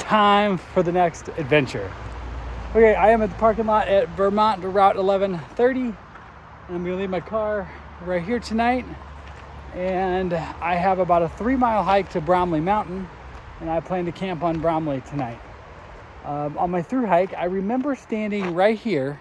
time for the next adventure. Okay, I am at the parking lot at Vermont Route 1130, and I'm gonna leave my car right here tonight. And I have about a 3-mile hike to Bromley Mountain, and I plan to camp on Bromley tonight. On my through hike, I remember standing right here,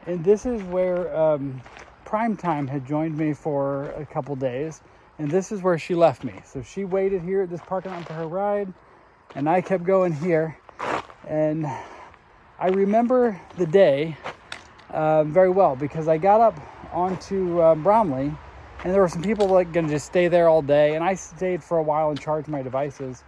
and this is where Prime Time had joined me for a couple days, and this is where she left me. So she waited here at this parking lot for her ride, and I kept going here. And I remember the day very well, because I got up onto Bromley, and there were some people like gonna just stay there all day, and I stayed for a while and charged my devices.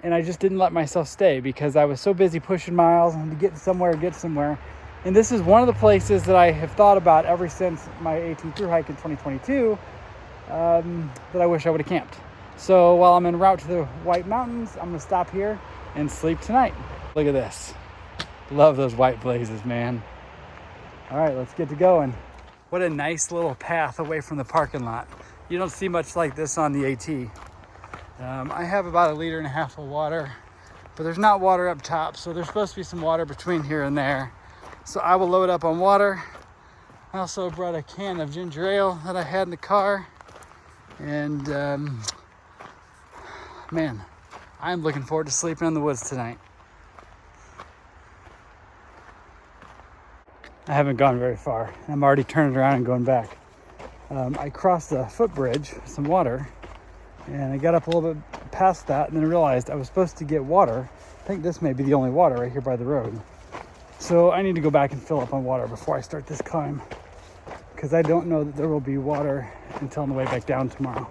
And I just didn't let myself stay because I was so busy pushing miles and to get somewhere. And this is one of the places that I have thought about ever since my AT through hike in 2022 that I wish I would have camped. So while I'm en route to the White Mountains, I'm gonna stop here and sleep tonight. Look at this. Love those white blazes, man. All right, let's get to going. What a nice little path away from the parking lot. You don't see much like this on the AT. I have about 1.5 liters of water, but there's not water up top, so there's supposed to be some water between here and there. So I will load up on water. I also brought a can of ginger ale that I had in the car. And man, I'm looking forward to sleeping in the woods tonight. I haven't gone very far. I'm already turning around and going back. I crossed the footbridge with some water, and I got up a little bit past that and then realized I was supposed to get water. I think this may be the only water right here by the road. So I need to go back and fill up on water before I start this climb, because I don't know that there will be water until on the way back down tomorrow.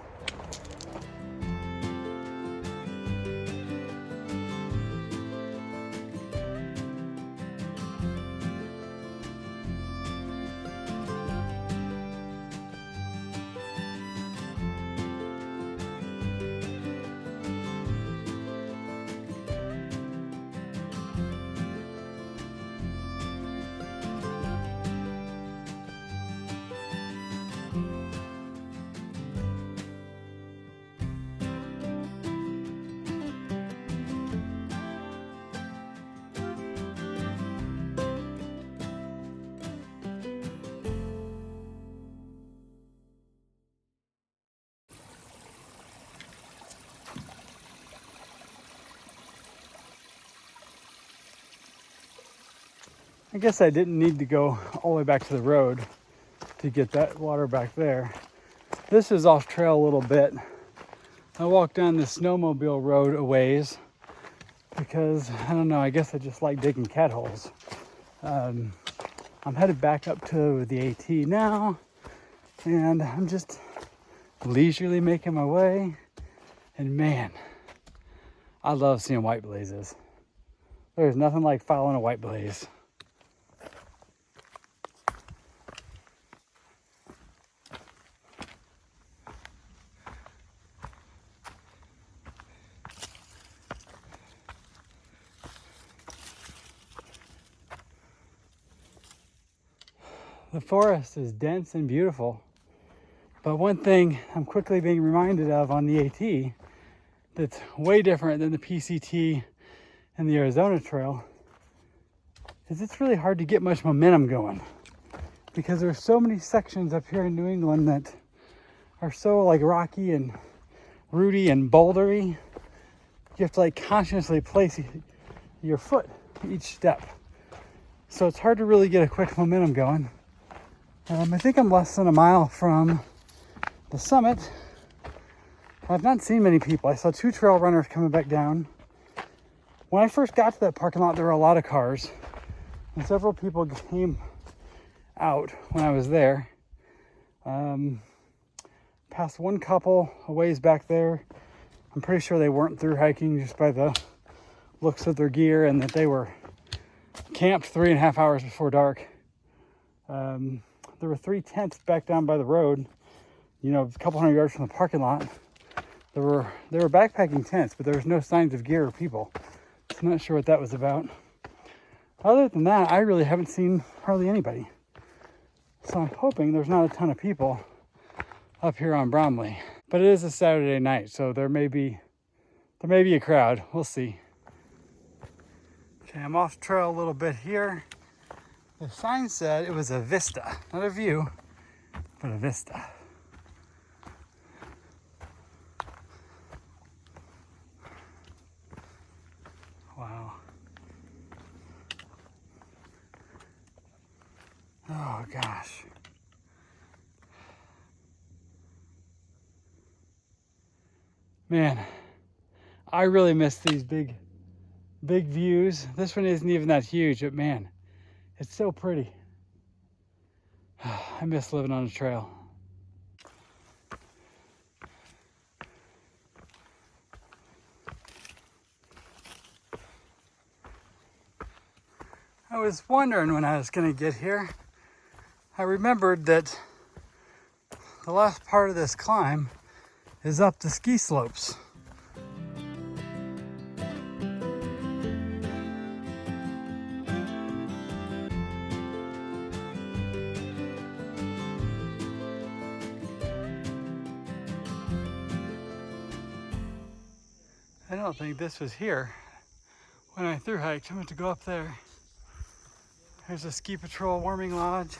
I guess I didn't need to go all the way back to the road to get that water back there. This is off trail a little bit. I walked down the snowmobile road a ways because, I don't know, I guess I just like digging cat holes. I'm headed back up to the AT now, and I'm just leisurely making my way. And man, I love seeing white blazes. There's nothing like following a white blaze. The forest is dense and beautiful, but one thing I'm quickly being reminded of on the AT that's way different than the PCT and the Arizona Trail is it's really hard to get much momentum going, because there's so many sections up here in New England that are so like rocky and rooty and bouldery. You have to like consciously place your foot each step. So it's hard to really get a quick momentum going. I think I'm less than a mile from the summit. I've not seen many people. I saw 2 trail runners coming back down. When I first got to that parking lot, there were a lot of cars, and several people came out when I was there. Passed one couple a ways back there. I'm pretty sure they weren't through hiking just by the looks of their gear, and that they were camped 3.5 hours before dark. There were 3 tents back down by the road, you know, a couple hundred yards from the parking lot. They were backpacking tents, but there was no signs of gear or people. So I'm not sure what that was about. Other than that, I really haven't seen hardly anybody. So I'm hoping there's not a ton of people up here on Bromley. But it is a Saturday night, so there may be There may be a crowd, we'll see. Okay, I'm off trail a little bit here. The sign said it was a vista, not a view, but a vista. Wow. Oh gosh. Man, I really miss these big views. This one isn't even that huge, but man, it's so pretty. I miss living on a trail. I was wondering when I was gonna get here. I remembered that the last part of this climb is up the ski slopes. I don't think this was here when I thru hiked. I'm going to go up there. There's a ski patrol warming lodge.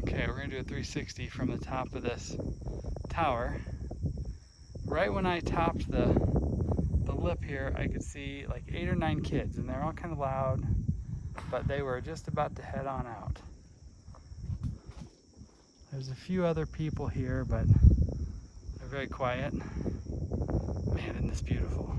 Okay, we're gonna do a 360 from the top of this tower. Right when I topped the lip here, I could see like 8 or 9 kids, and they're all kind of loud, but they were just about to head on out. There's a few other people here, but they're very quiet. Man, isn't this beautiful?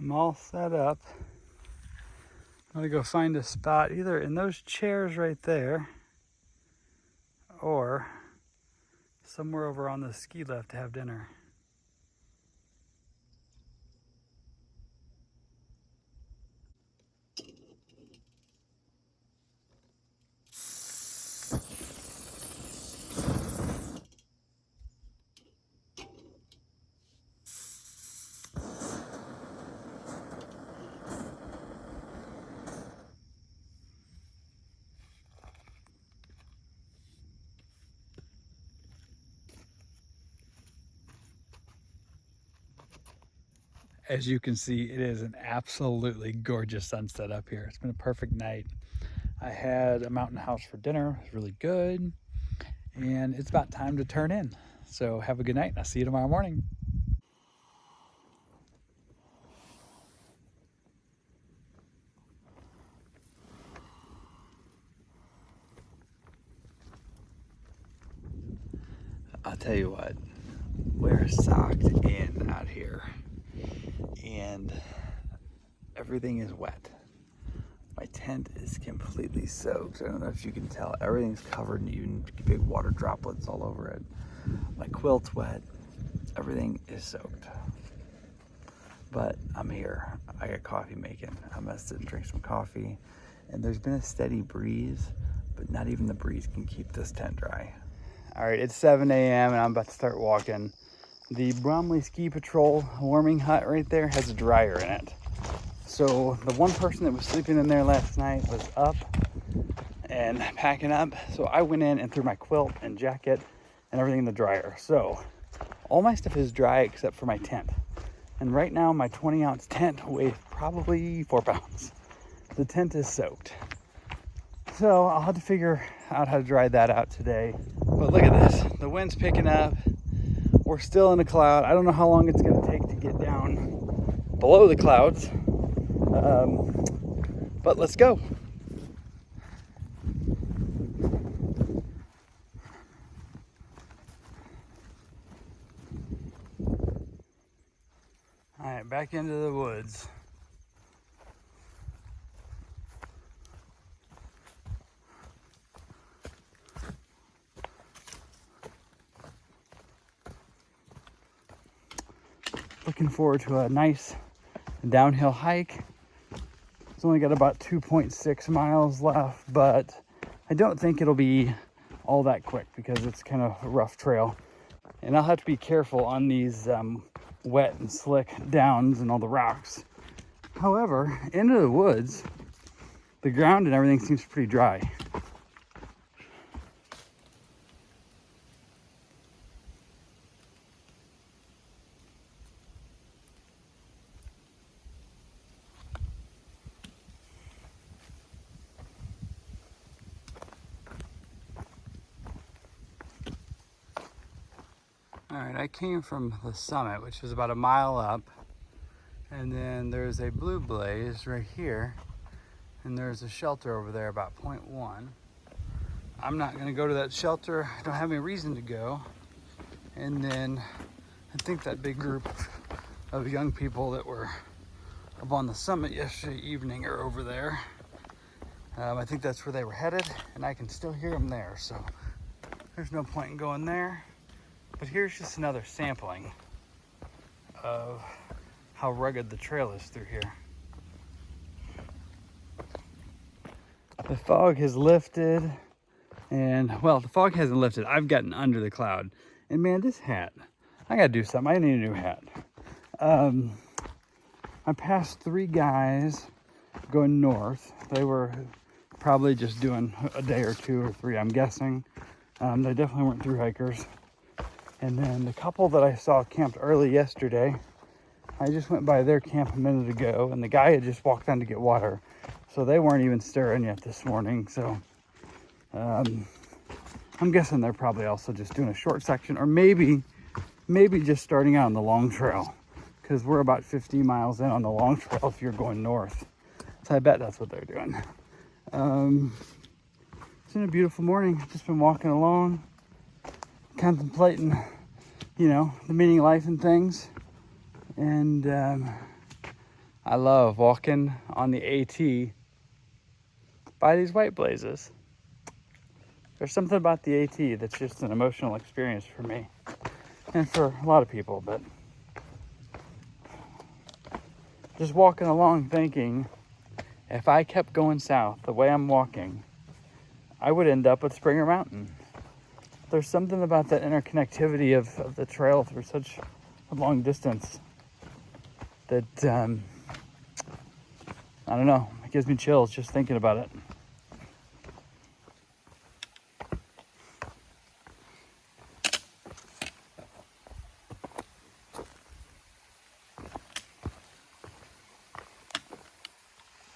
I'm all set up. I'm gonna go find a spot either in those chairs right there or somewhere over on the ski lift to have dinner. As you can see, it is an absolutely gorgeous sunset up here. It's been a perfect night. I had a mountain house for dinner. It was really good. And it's about time to turn in. So have a good night, and I'll see you tomorrow morning. I'll tell you what, we're socked in out here. And everything is wet. My tent is completely soaked. I don't know if you can tell. Everything's covered in even big water droplets all over it. My quilt's wet. Everything is soaked. But I'm here. I got coffee making. I'm gonna sit and drink some coffee. And there's been a steady breeze, but not even the breeze can keep this tent dry. All right, it's 7 a.m. and I'm about to start walking. The Bromley Ski Patrol warming hut right there has a dryer in it. So the one person that was sleeping in there last night was up and packing up. So I went in and threw my quilt and jacket and everything in the dryer. So all my stuff is dry except for my tent. And right now my 20-ounce tent weighs probably 4 pounds. The tent is soaked. So I'll have to figure out how to dry that out today. But look at this, the wind's picking up. we're still in a cloud. I don't know how long it's going to take to get down below the clouds, but let's go. All right, back into the woods. Looking forward to a nice downhill hike. It's only got about 2.6 miles left, but I don't think it'll be all that quick because it's kind of a rough trail. And I'll have to be careful on these wet and slick downs and all the rocks. However, into the woods, the ground and everything seems pretty dry. All right, I came from the summit, which is about a mile up, and then there's a blue blaze right here, and there's a shelter over there about 0.1. I'm not gonna go to that shelter. I don't have any reason to go. And then I think that big group of young people that were up on the summit yesterday evening are over there. I think that's where they were headed, and I can still hear them there, so there's no point in going there. But here's just another sampling of how rugged the trail is through here. The fog has lifted, and well, the fog hasn't lifted. I've gotten under the cloud. And man, this hat, I gotta do something. I need a new hat. I passed 3 guys going north. They were probably just doing a day or 2 or 3, I'm guessing. They definitely weren't through hikers. And then the couple that I saw camped early yesterday, I just went by their camp a minute ago, and the guy had just walked down to get water. So they weren't even stirring yet this morning. So I'm guessing they're probably also just doing a short section, or maybe just starting out on the long trail, because we're about 50 miles in on the long trail if you're going north. So I bet that's what they're doing. It's been a beautiful morning. Just been walking along, contemplating, the meaning of life and things. And I love walking on the AT by these white blazes. There's something about the AT that's just an emotional experience for me and for a lot of people, but just walking along thinking, if I kept going south the way I'm walking, I would end up at Springer Mountain. There's something about that interconnectivity of the trail through such a long distance that, I don't know, it gives me chills just thinking about it.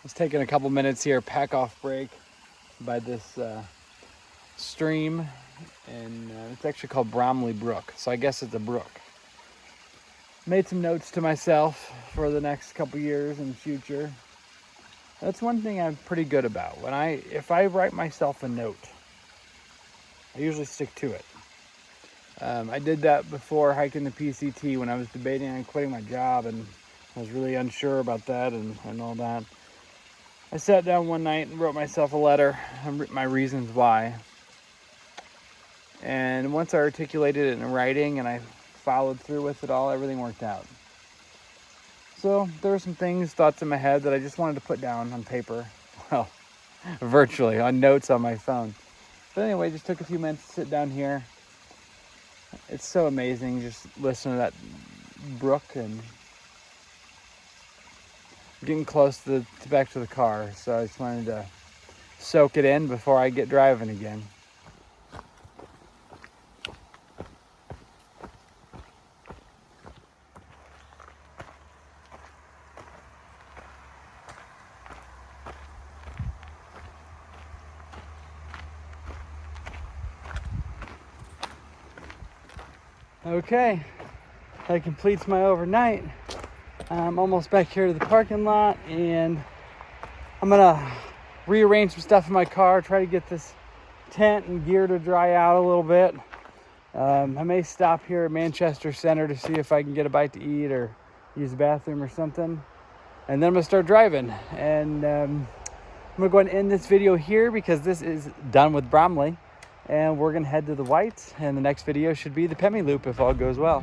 Let's take a couple minutes here, pack off break by this stream, and it's actually called Bromley Brook, so I guess it's a brook. Made some notes to myself for the next couple years in the future. That's one thing I'm pretty good about. If I write myself a note, I usually stick to it. I did that before hiking the PCT when I was debating on quitting my job, and I was really unsure about that and all that. I sat down one night and wrote myself a letter, my reasons why. And once I articulated it in writing and I followed through with it all, everything worked out. So there were some thoughts in my head that I just wanted to put down on paper. Well, virtually, on notes on my phone. But anyway, just took a few minutes to sit down here. It's so amazing just listening to that brook, and getting close back to the car, so I just wanted to soak it in before I get driving again. Okay, that completes my overnight. I'm almost back here to the parking lot, and I'm gonna rearrange some stuff in my car, try to get this tent and gear to dry out a little bit. I may stop here at Manchester Center to see if I can get a bite to eat or use the bathroom or something. And then I'm gonna start driving. And I'm gonna go ahead and end this video here because this is done with Bromley. And we're gonna head to the Whites, and the next video should be the Pemi Loop if all goes well.